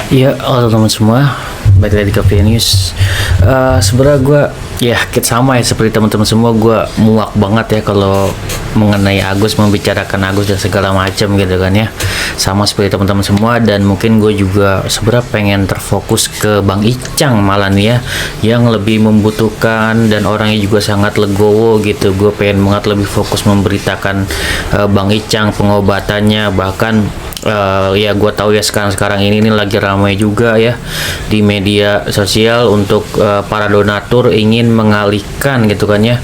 Iya, halo teman semua, balik lagi ke VN News. Sebenarnya gue sama ya seperti teman-teman semua, gue muak banget ya kalau mengenai Agus, membicarakan Agus dan segala macam gitu kan ya. Sama seperti teman-teman semua, dan mungkin gue juga sebenarnya pengen terfokus ke Bang Icang malah nih ya, yang lebih membutuhkan dan orangnya juga sangat legowo gitu. Gue pengen banget lebih fokus memberitakan Bang Icang, pengobatannya, bahkan ya gue tahu ya sekarang ini lagi ramai juga ya di media sosial untuk para donatur ingin mengalihkan gitu kan ya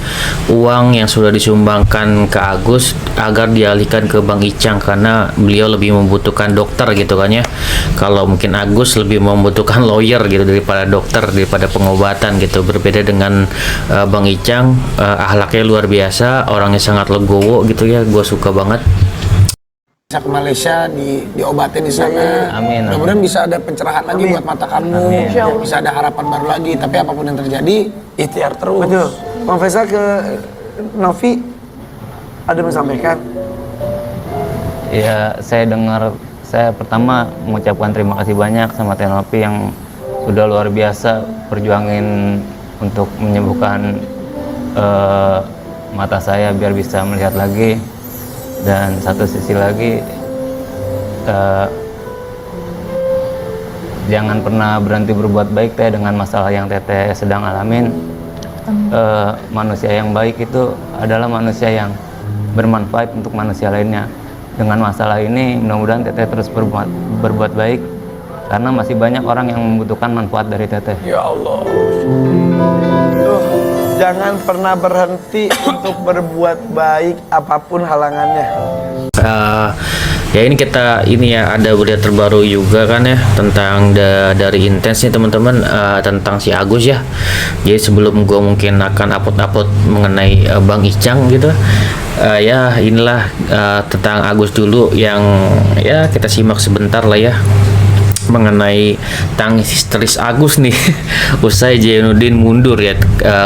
uang yang sudah disumbangkan ke Agus agar dialihkan ke Bang Icang karena beliau lebih membutuhkan dokter gitu kan ya. Kalau mungkin Agus lebih membutuhkan lawyer gitu daripada dokter, daripada pengobatan gitu. Berbeda dengan Bang Icang, akhlaknya luar biasa, orangnya sangat legowo gitu ya, gue suka banget. Ke Malaysia diobatin di sana. Amin. Mudah-mudahan bisa ada pencerahan lagi buat mata kamu. Bisa ada harapan baru lagi. Tapi apapun yang terjadi, ikhtiar terus. Betul. Bang Faisal ke Novi ada menyampaikan. Ya, saya pertama mengucapkan terima kasih banyak sama Teh Novi yang sudah luar biasa perjuangin untuk menyembuhkan mata saya biar bisa melihat lagi. Dan satu sisi lagi, jangan pernah berhenti berbuat baik Teh dengan masalah yang Teteh sedang alamin. Manusia yang baik itu adalah manusia yang bermanfaat untuk manusia lainnya. Dengan masalah ini mudah-mudahan Teteh terus berbuat baik, karena masih banyak orang yang membutuhkan manfaat dari Teteh. Ya Allah. Jangan pernah berhenti untuk berbuat baik apapun halangannya. Ya ini ada berita terbaru juga kan ya tentang dari Intens nih teman-teman, tentang si Agus ya. Jadi sebelum gue mungkin akan upload mengenai Bang Icang gitu, ya inilah tentang Agus dulu yang ya kita simak sebentar lah ya, mengenai tangis histeris Agus nih usai Jainuddin mundur ya.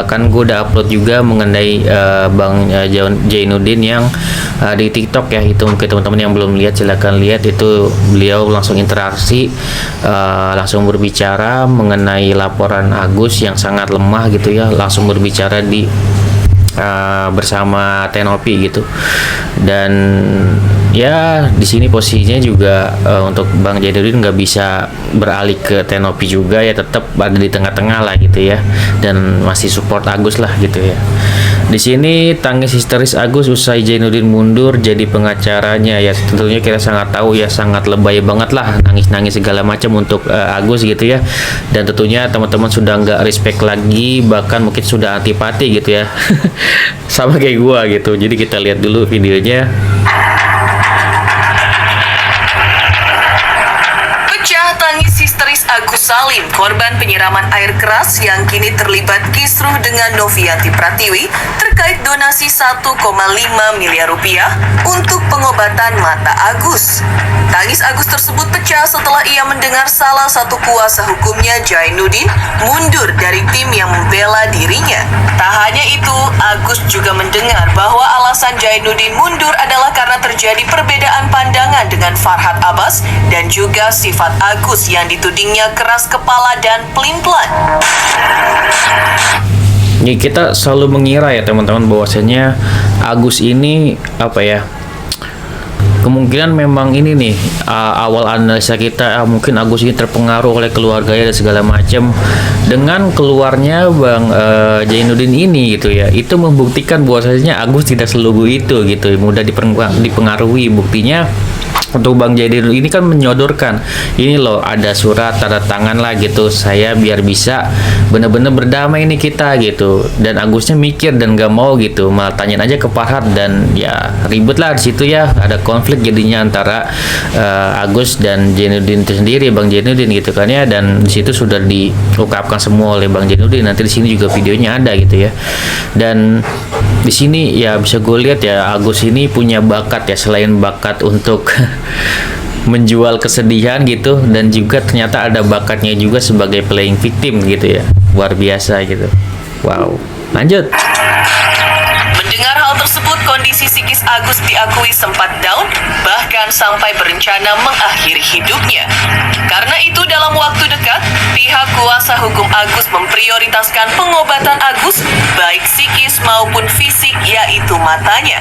Kan gue udah upload juga mengenai Bang Jainuddin yang di TikTok ya, itu mungkin teman-teman yang belum lihat silahkan lihat. Itu beliau langsung interaksi, langsung berbicara mengenai laporan Agus yang sangat lemah gitu ya, langsung berbicara bersama Teh Novi gitu. Dan ya di sini posisinya juga untuk Bang Jainuddin nggak bisa beralih ke Teh Novi juga ya, tetap ada di tengah-tengah lah gitu ya, dan masih support Agus lah gitu ya. Di sini tangis histeris Agus usai Jainuddin mundur jadi pengacaranya ya. Tentunya kita sangat tahu ya, sangat lebay banget lah nangis-nangis segala macam untuk Agus gitu ya. Dan tentunya teman-teman sudah nggak respect lagi, bahkan mungkin sudah antipati gitu ya sama kayak gua gitu. Jadi kita lihat dulu videonya. Tangis histeris Agus Salim, korban penyiraman air keras yang kini terlibat kisruh dengan Novianti Pratiwi terkait donasi 1,5 miliar rupiah untuk pengobatan mata Agus. Tangis Agus tersebut pecah setelah ia mendengar salah satu kuasa hukumnya, Jainuddin, mundur dari tim yang membela dirinya. Tak hanya itu, Agus juga mendengar bahwa alasan Jainuddin mundur adalah karena terjadi perbedaan pandangan dengan Farhad Abbas dan juga sifat Agus yang ditudingnya keras kepala dan pelin-pelan. Ini kita selalu mengira ya teman-teman bahwasanya Agus ini kemungkinan memang ini nih awal analisa kita, mungkin Agus ini terpengaruh oleh keluarganya dan segala macam. Dengan keluarnya Bang Jainuddin ini gitu ya, itu membuktikan bahwasanya Agus tidak selugu itu gitu, mudah dipengaruhi. Buktinya untuk Bang Jainuddin ini kan menyodorkan, ini loh ada surat tanda tangan lah gitu, saya biar bisa bener-bener berdamai ini kita gitu. Dan Agusnya mikir dan gak mau gitu, malah tanyain aja ke Farhad, dan ya ribet lah di situ ya, ada konflik jadinya antara Agus dan Jainuddin itu sendiri, Bang Jainuddin gitu kan ya. Dan di situ sudah diungkapkan semua oleh Bang Jainuddin, nanti di sini juga videonya ada gitu ya. Dan di sini ya bisa gue lihat ya, Agus ini punya bakat ya, selain bakat untuk menjual kesedihan gitu, dan juga ternyata ada bakatnya juga sebagai playing victim gitu ya, luar biasa gitu. Wow, lanjut. Mendengar hal tersebut, kondisi psikis Agus diakui sempat down, bahkan sampai berencana mengakhiri hidupnya. Karena itu, dalam waktu dekat, pihak kuasa hukum Agus memprioritaskan pengobatan Agus, baik psikis maupun fisik, yaitu matanya.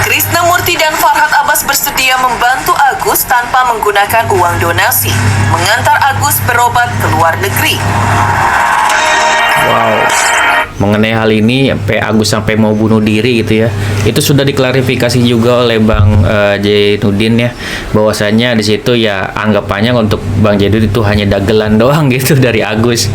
Krisnamurti dan Farhad Abbas bersedia membantu Agus tanpa menggunakan uang donasi, mengantar Agus berobat ke luar negeri. Wow. Mengenai hal ini sampai Agus sampai mau bunuh diri gitu ya. Itu sudah diklarifikasi juga oleh Bang Jainuddin ya, bahwasanya di situ ya anggapannya untuk Bang Jainuddin itu hanya dagelan doang gitu dari Agus.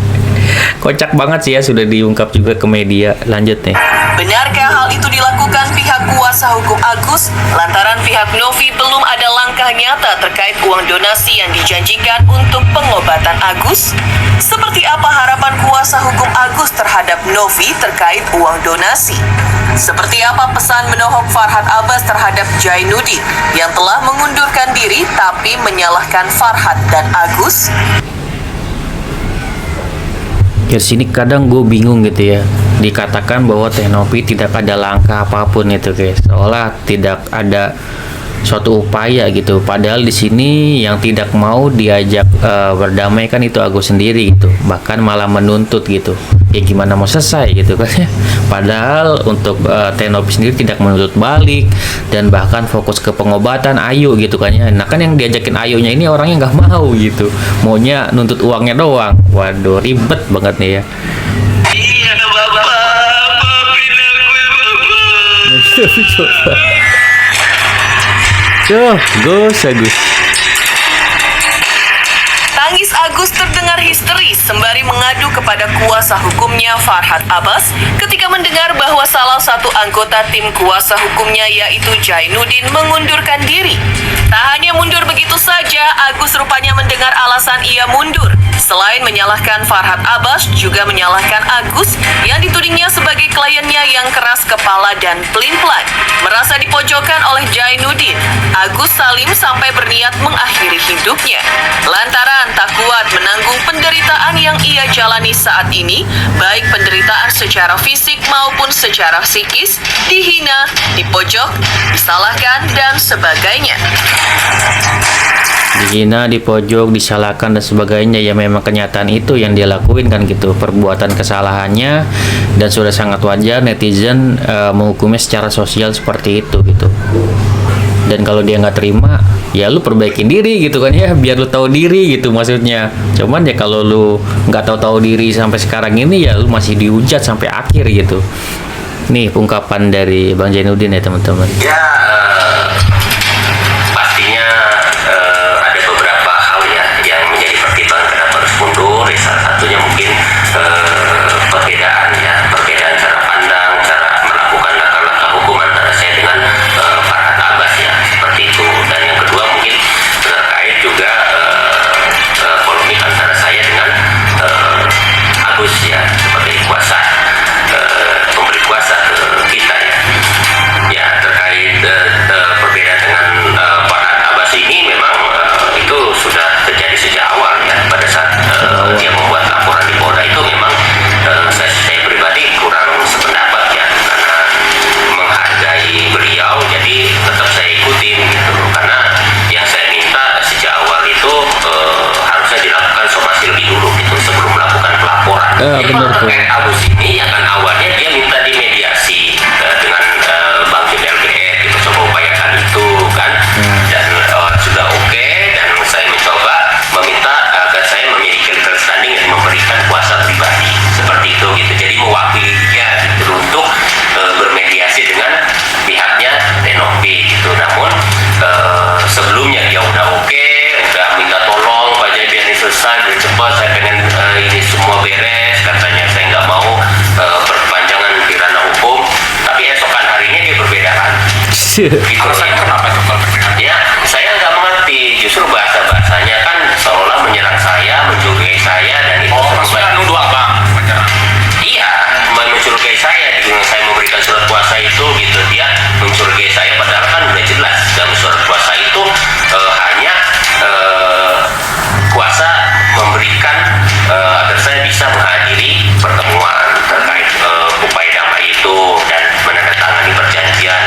Kocak banget sih ya, sudah diungkap juga ke media. Lanjut nih. Benarkah hal itu dilakukan pihak kuasa hukum Agus lantaran pihak Novi belum ada langkah nyata terkait uang donasi yang dijanjikan untuk pengobatan Agus? Seperti apa harapan kuasa hukum Agus terhadap Novi terkait uang donasi? Seperti apa pesan menohok Farhad Abbas terhadap Jainuddin yang telah mengundurkan diri tapi menyalahkan Farhad dan Agus? Ya sini kadang gue bingung gitu ya, dikatakan bahwa Teh Novi tidak ada langkah apapun itu guys, seolah tidak ada suatu upaya gitu, padahal di sini yang tidak mau diajak berdamai kan itu Agus sendiri gitu, bahkan malah menuntut gitu, ya gimana mau selesai gitu kan ya, padahal untuk Teh Novi sendiri tidak menuntut balik dan bahkan fokus ke pengobatan Ayu gitu kan ya. Nah kan yang diajakin Ayunya ini orangnya nggak mau gitu, maunya nuntut uangnya doang. Waduh, ribet banget nih ya. Iya bapak, maafin aku bapak. Gus. Tangis Agus terdengar histeris sembari mengadu kepada kuasa hukumnya Farhad Abbas ketika mendengar bahwa salah satu anggota tim kuasa hukumnya yaitu Jainuddin mengundurkan diri. Tak hanya mundur begitu saja, Agus rupanya mendengar alasan ia mundur. Selain menyalahkan Farhad Abbas, juga menyalahkan Agus yang ditudingnya sebagai kliennya yang keras kepala dan pelin-pelan. Merasa dipojokkan oleh Jainuddin, Agus Salim sampai berniat mengakhiri hidupnya. Lantaran tak kuat menanggung penderitaan yang ia jalani saat ini, baik penderitaan secara fisik maupun secara psikis, dihina, dipojok, disalahkan, dan sebagainya. Dihina, dipojok, disalahkan dan sebagainya, ya memang kenyataan itu yang dia lakuin kan gitu, perbuatan kesalahannya, dan sudah sangat wajar netizen menghukumnya secara sosial seperti itu gitu. Dan kalau dia nggak terima, ya lu perbaikin diri gitu kan ya, biar lu tahu diri gitu maksudnya. Cuman ya kalau lu nggak tahu diri sampai sekarang ini, ya lu masih dihujat sampai akhir gitu. Nih ungkapan dari Bang Jainuddin ya teman-teman. Ya, pastinya ada beberapa hal ya yang menjadi pertimbangan kenapa harus mundur. Salah satunya mungkin perbedaan cara pandang, cara melakukan langkah-langkah hukum antara saya dengan Farhad Abbas ya, seperti itu. Dan yang kedua mungkin terkait juga polemik antara saya dengan Agus ya, sebagai kuasa pemberi kuasa ke kita ya. Ya, terkait perbedaan dengan Farhad Abbas ini memang itu sudah terjadi sejak awal ya. Pada saat dia membuat laporan di Polda itu memang saya pribadi kurang sependapat ya, karena menghargai beliau, jadi tetap saya ikutin gitu. Karena yang saya minta sejak awal itu harusnya dilakukan somasi lebih dulu gitu sebelum melakukan pelaporan. Jadi Benar tuh. terkait Agus ini ya kan awalnya dia minta dimediasi dengan Bank LBR gitu, coba upayakan itu kan, dan sudah oke, dan saya mencoba meminta agar saya memiliki legal standing dan memberikan kuasa pribadi seperti itu gitu, jadi mewakili dia gitu untuk bermediasi dengan pihaknya Teh Novi gitu. Namun sebelumnya dia udah oke, udah minta tolong Pak Jai biar ini selesai, biar cepat, saya pengen ini semua beres, katanya saya nggak mau perpanjangan di ranah hukum. Tapi esokan harinya dia berbeda kan. Gitu. Alasannya kenapa itu kalau berbeda? Ya, saya nggak mengerti. Justru bahasa-bahasanya kan seolah menyerang saya, mencurigai saya, dan itu maksudnya nuduh abang menyerang. Iya, mencurigai saya dengan saya memberikan surat kuasa itu gitu. Dia mencurigai saya padahal kan udah jelas dalam surat kuasa itu hanya kuasa memberikan agar saya bisa menghadiri pertemuan terkait upaya damai itu dan menandatangani perjanjian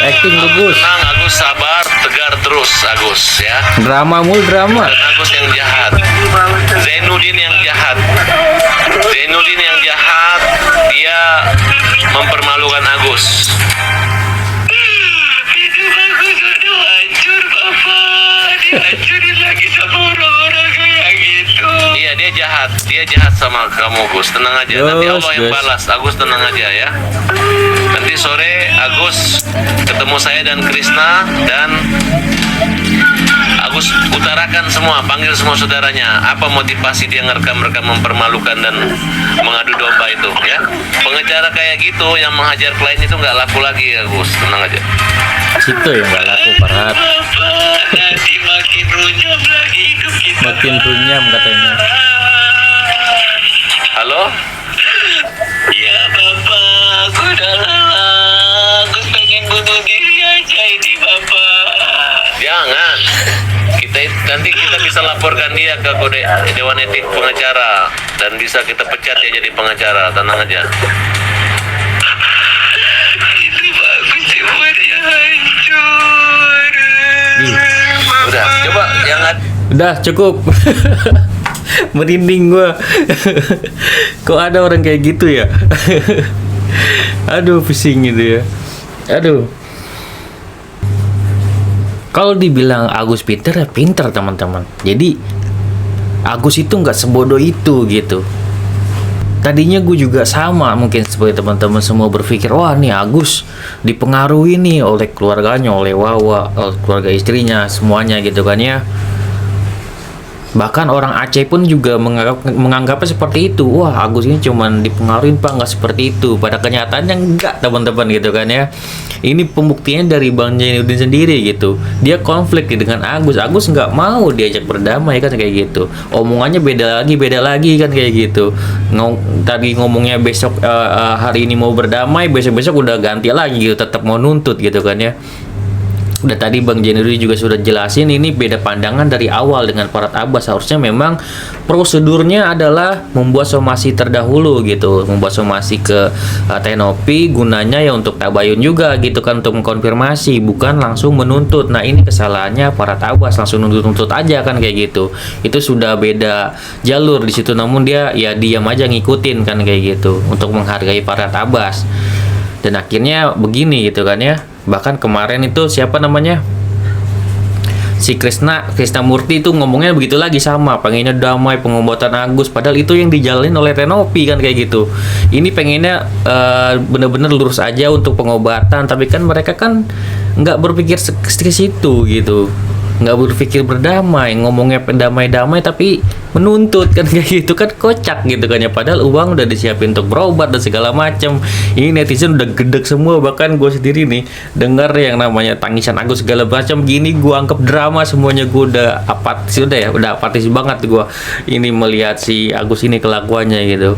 Acting bagus. Tenang Agus, sabar, tegar terus Agus ya. Drama mulu drama. Dan Agus yang jahat. Zainuddin yang jahat. Zainuddin yang jahat, dia mempermalukan Agus. Itu Agus udah hancur, Bapak. Dihancurin lagi sama orang-orang kayak gitu. Iya, dia jahat sama kamu Gus. Tenang aja, nanti Gus, Allah yang Gus. balas. Agus tenang aja ya. Nanti sore Agus ketemu saya dan Krisna, dan Agus utarakan semua, panggil semua saudaranya. Apa motivasi dia ngerekam-rekam mempermalukan dan mengadu domba itu ya. Pengacara kayak gitu yang menghajar klien itu nggak laku lagi ya Gus. Tenang aja. Situ yang nggak laku Farhat. Bapak, nanti makin runyam lagi hidup kita. Makin runyam katanya. Halo? Ya Bapak, aku udah lelah. Aku pengen bunuh diri aja ini Bapak. Jangan. Nanti kita bisa laporkan dia ke kode Dewan Etik Pengacara dan bisa kita pecat dia jadi pengacara. Tenang aja. Itu bagus semuanya hancur. Udah, coba jangan. Udah cukup. Merinding gua. Kok ada orang kayak gitu ya? Aduh, pusing gitu ya. Aduh. Kalau dibilang Agus pinter ya pinter teman-teman. Jadi Agus itu nggak sebodoh itu gitu. Tadinya gue juga sama mungkin seperti teman-teman semua berpikir, wah nih Agus dipengaruhi nih oleh keluarganya, oleh Wawa, oleh keluarga istrinya, semuanya gitu kan ya. Bahkan orang Aceh pun juga menganggapnya seperti itu. Wah, Agus ini cuman dipengaruhi Pak, nggak seperti itu. Pada kenyataannya enggak teman-teman gitu kan ya. Ini pembuktiannya dari Bang Zainuddin sendiri gitu. Dia konflik dengan Agus. Agus nggak mau diajak berdamai kan kayak gitu. Omongannya beda lagi kan kayak gitu. Tadi ngomongnya besok hari ini mau berdamai, besok-besok udah ganti lagi gitu. Tetap mau nuntut gitu kan ya. Udah tadi Bang Zainuddin juga sudah jelasin, ini beda pandangan dari awal dengan Farhat Abbas. Harusnya memang prosedurnya adalah membuat somasi terdahulu gitu, membuat somasi ke Tenopi, gunanya ya untuk tabayun juga gitu kan, untuk mengkonfirmasi, bukan langsung menuntut. Nah ini kesalahannya Farhat Abbas, langsung nuntut aja kan kayak gitu. Itu sudah beda jalur di situ, namun dia ya diam aja ngikutin kan kayak gitu untuk menghargai Farhat Abbas. Dan akhirnya begini gitu kan ya. Bahkan kemarin itu siapa namanya, si Krisna Murti itu ngomongnya begitu lagi, sama pengennya damai, pengobatan Agus, padahal itu yang dijalanin oleh Tenopi kan kayak gitu. Ini pengennya bener-bener lurus aja untuk pengobatan, tapi kan mereka kan nggak berpikir ke situ gitu, nggak berpikir berdamai, ngomongnya damai-damai tapi menuntut kan kayak gitu kan, kocak gitu kan ya. Padahal uang udah disiapin untuk berobat dan segala macam. Ini netizen udah gedek semua, bahkan gue sendiri nih dengar yang namanya tangisan Agus segala macam gini, gue anggap drama semuanya. Gue udah apatis, udah apatis banget gue ini melihat si Agus ini kelakuannya gitu.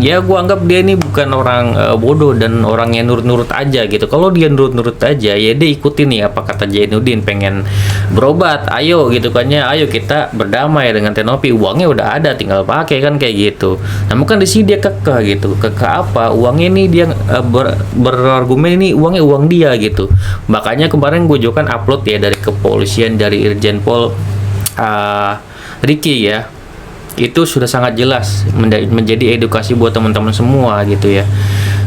Ya gue anggap dia ini bukan orang bodoh dan orang yang nurut-nurut aja gitu. Kalau dia nurut-nurut aja ya dia ikutin nih apa kata Zainuddin, pengen berobat, ayo gitu kan ya, ayo kita berdamai dengan Tenopi, uangnya udah ada tinggal pakai kan kayak gitu. Namun kan di sini dia kekeh gitu, kekeh apa, uangnya ini dia berargumen ini uangnya uang dia gitu. Makanya kemarin gue juga kan upload ya dari kepolisian, dari Irjen Pol Ricky ya, itu sudah sangat jelas menjadi edukasi buat teman-teman semua gitu ya.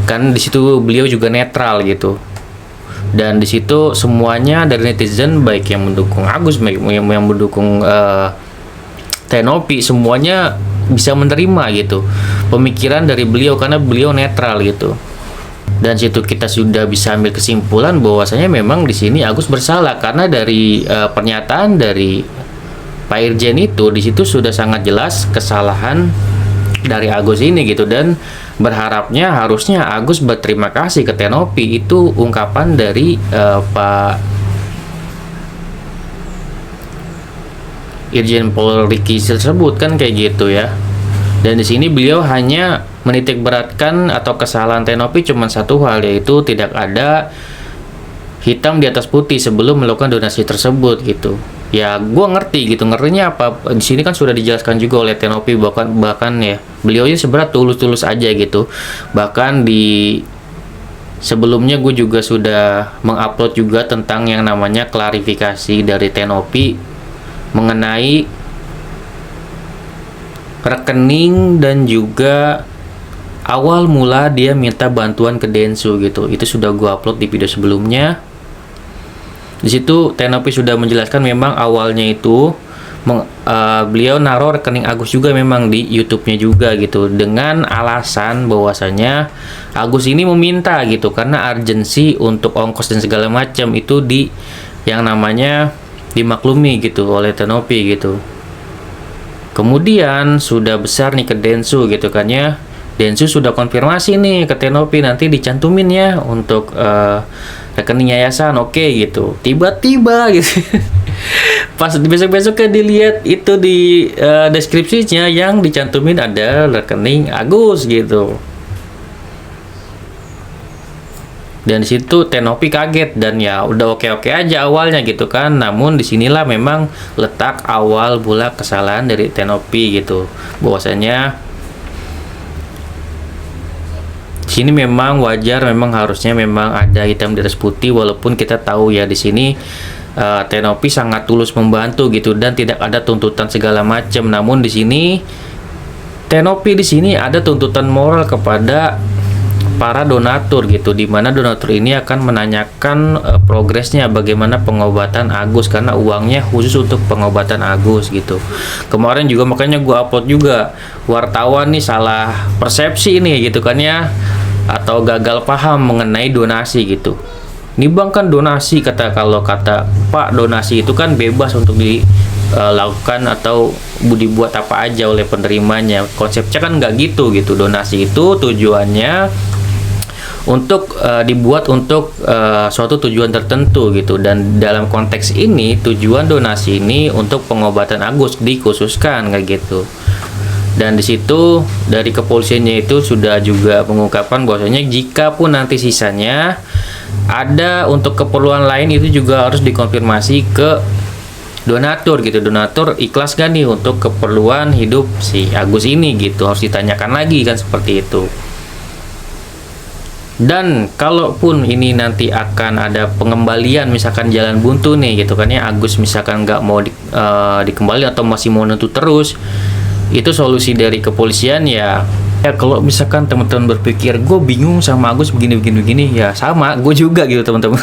Kan di situ beliau juga netral gitu. Dan di situ semuanya dari netizen, baik yang mendukung Agus, baik yang mendukung Tenopi, semuanya bisa menerima gitu pemikiran dari beliau karena beliau netral gitu. Dan situ kita sudah bisa ambil kesimpulan bahwasanya memang di sini Agus bersalah karena dari pernyataan dari Pak Irjen itu di situ sudah sangat jelas kesalahan dari Agus ini gitu. Dan berharapnya harusnya Agus berterima kasih ke Tenopi, itu ungkapan dari Pak Irjen Pol Ricky tersebut kan kayak gitu ya. Dan di sini beliau hanya menitik beratkan atau kesalahan Tenopi cuma satu hal, yaitu tidak ada hitam di atas putih sebelum melakukan donasi tersebut gitu. Ya gue ngerti gitu, ngertinya apa di sini kan sudah dijelaskan juga oleh Tenopi, bahkan ya beliau sebenarnya tulus-tulus aja gitu. Bahkan di Sebelumnya gue juga sudah mengupload juga tentang yang namanya klarifikasi dari Tenopi mengenai rekening dan juga awal mula dia minta bantuan ke Densu gitu. Itu sudah gue upload di video sebelumnya. Di situ Tenopi sudah menjelaskan memang awalnya itu beliau naruh rekening Agus juga memang di YouTube-nya juga gitu, dengan alasan bahwasanya Agus ini meminta gitu karena urgensi untuk ongkos dan segala macam itu yang namanya dimaklumi gitu oleh Tenopi gitu. Kemudian sudah besar nih ke Densu gitu kan ya. Densu sudah konfirmasi nih ke Tenopi, nanti dicantumin ya untuk rekening yayasan, oke gitu. Tiba-tiba gitu pas besok-besoknya dilihat itu di deskripsinya yang dicantumin ada rekening Agus gitu. Dan di situ Tenopi kaget dan ya udah oke-oke aja awalnya gitu kan. Namun disinilah memang letak awal mula kesalahan dari Tenopi gitu. Bahwasanya sini memang wajar, memang harusnya memang ada hitam di atas putih, walaupun kita tahu ya di sini Tenopi sangat tulus membantu gitu dan tidak ada tuntutan segala macam. Namun di sini Tenopi di sini ada tuntutan moral kepada para donatur gitu, di mana donatur ini akan menanyakan progresnya bagaimana pengobatan Agus karena uangnya khusus untuk pengobatan Agus gitu. Kemarin juga makanya gue upload juga, wartawan nih salah persepsi ini gitu kan ya, atau gagal paham mengenai donasi gitu. Ini bang kan donasi, kalau kata Pak, donasi itu kan bebas untuk dilakukan atau dibuat apa aja oleh penerimanya. Konsepnya kan nggak gitu. Donasi itu tujuannya untuk dibuat untuk suatu tujuan tertentu gitu, dan dalam konteks ini tujuan donasi ini untuk pengobatan Agus dikhususkan kayak gitu. Dan di situ dari kepolisiannya itu sudah juga mengungkapkan bahwasanya jika pun nanti sisanya ada untuk keperluan lain itu juga harus dikonfirmasi ke donatur gitu. Donatur ikhlas gak nih untuk keperluan hidup si Agus ini gitu, harus ditanyakan lagi kan seperti itu. Dan kalaupun ini nanti akan ada pengembalian misalkan jalan buntu nih gitu kan ya, Agus misalkan nggak mau dikembali atau masih mau nuntut terus, itu solusi dari kepolisian ya kalau misalkan teman-teman berpikir gue bingung sama Agus begini ya sama gue juga gitu teman-teman.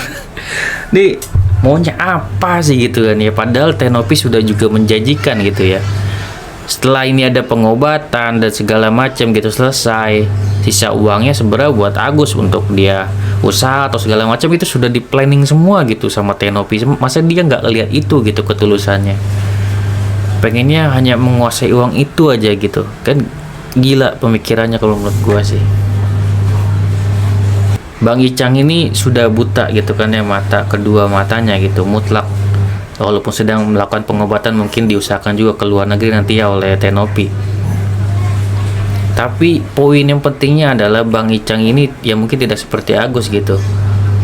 Nih maunya apa sih gitu kan ya, padahal Tenopi sudah juga menjanjikan gitu ya, setelah ini ada pengobatan dan segala macam gitu selesai, sisa uangnya sebenarnya buat Agus untuk dia usaha atau segala macam itu sudah di planning semua gitu sama Tenopi. Masa dia nggak lihat itu gitu ketulusannya, pengennya hanya menguasai uang itu aja gitu kan. Gila pemikirannya kalau menurut gua sih. Bang Icang ini sudah buta gitu kan ya, kedua matanya gitu mutlak. Walaupun sedang melakukan pengobatan, mungkin diusahakan juga ke luar negeri nanti ya oleh Tenopi. Tapi poin yang pentingnya adalah Bang Icang ini ya mungkin tidak seperti Agus gitu.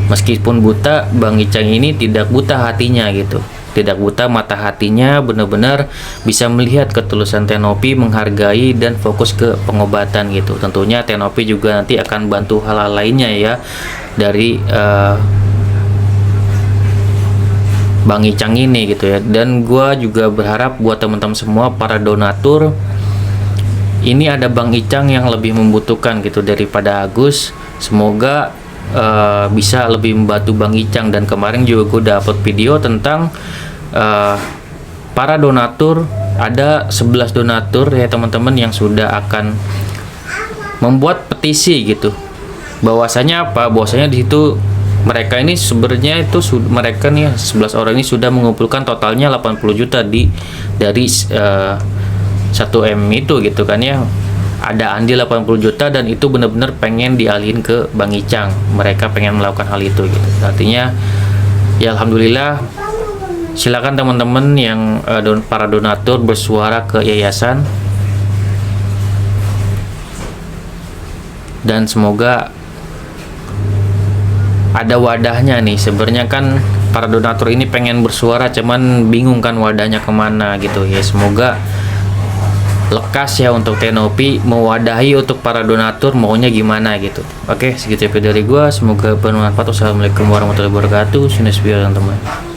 Meskipun buta, Bang Icang ini tidak buta hatinya gitu. Tidak buta mata hatinya, benar-benar bisa melihat ketulusan Tenopi, menghargai dan fokus ke pengobatan gitu. Tentunya Tenopi juga nanti akan bantu hal-hal lainnya ya dari Bang Icang ini gitu ya. Dan gua juga berharap buat teman-teman semua para donatur, ini ada Bang Icang yang lebih membutuhkan gitu daripada Agus. Semoga bisa lebih membantu Bang Icang. Dan kemarin juga gue udah upload video tentang para donatur. Ada 11 donatur ya teman-teman yang sudah akan membuat petisi gitu. Bahwasanya apa? Bahwasanya di situ mereka ini sebenarnya itu mereka nih 11 orang ini sudah mengumpulkan totalnya 80 juta dari 1M itu gitu kan ya. Ada andil 80 juta dan itu benar-benar pengen dialihin ke Bang Icang. Mereka pengen melakukan hal itu gitu. Artinya ya alhamdulillah, silakan teman-teman yang para donatur bersuara ke yayasan, dan semoga ada wadahnya nih. Sebenarnya kan para donatur ini pengen bersuara cuman bingung kan wadahnya kemana gitu ya. Semoga lekas ya untuk Tenopi, mewadahi untuk para donatur maunya gimana gitu. Oke, segitu video dari gua, semoga bermanfaat. Wassalamualaikum warahmatullahi wabarakatuh. Teman-teman.